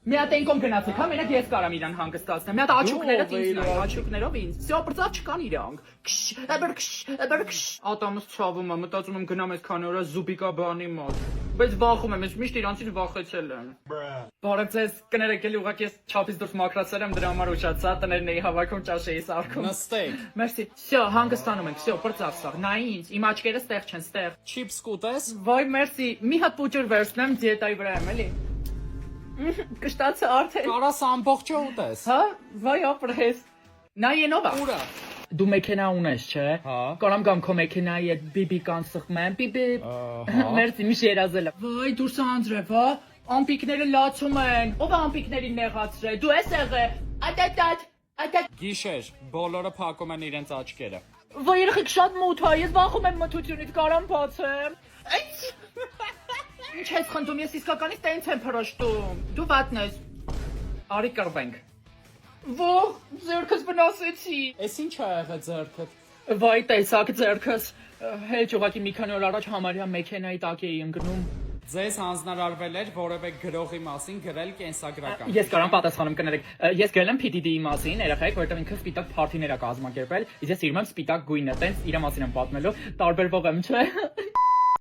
Մի հատ այնքան գնացեք, հա, մենակ ես կարամ իրան հանգստացնեմ։ Մի հատ աչուկներով ինձ նայ, աչուկներով ինձ։ Всё, բրծավ չկան իրանք։ Էբերքշ։ Ատամս ցավում է, մտածում եմ գնամ այս քանի օր զուբիկա բանի մոտ։ Բայց վախում եմ, ես միշտ իրանցից վախեցել եմ։ Բարև ձեզ, կներեք, էլի ուղղակի ես չափից դուրս մաքրացել եմ, դրա համար ուշացա, տներն էի հավաքում, ճաշ էի սարքում։ Նստեք։ Մերսի։ Всё, հանգստանում ենք, всё, բրծավ սա։ Նայ ինձ, իմ աչքերը ստեղ չեն, ստեղ։ Չիփս կուտես։ Վայ, մերսի, մի հատ պուճուր վերցնեմ դիետայի վրա եմ, էլի։ Կշտացը արդեն։ Կարաս ամբողջը ուտես։ Հա, վայ ապրես։ Նայենովա։ Ուրա։ Դու մեքենա ունես, չէ։ Հա։ Կարամ գամ քո մեքենայի հետ բիբիկան սխմեմ, բիբի։ Մերսի, մի երազել եմ։ Վայ, դուրս անձրև, հա։ Ամպիկները լացում են։ Ո՞վ է ամպիկներին նեղացրել։ Դու ես եղել։ Ատատ։ Գիշեր, բոլորը փակում են իրենց աչքերը։ Վայ, երեխեք շատ մութ է, ես վախում եմ մթությունից, կարամ բացեմ։ Ինչ ես խնդում, ես իսկականից տենց եմ փրոշտում։ Դու վատն ես։ Արի կռվենք։ Ո՞ղ, ձերքս վնասեցի։ Էս ինչ ա եղել ձեռքդ։ Վայ, տեսակ ձերքս։ Հեչ ուղղակի մի քանի օր առաջ համարյա մեքենայի տակ էի ընկնում։ Ձեզ հանձնարարվել էր որևէ գրողի մասին գրել կենսագրական։ Ես կարամ պատասխանում կներեք։ Ես գրել եմ PDD-ի մասին, երեխեք, որովհետև ինքը սպիտակ փարթիներ է կազմակերպել, իսկ ես սիրում եմ սպիտակ գույնը, տենց իր մասին եմ պատմելու, տարբերվող եմ, չէ։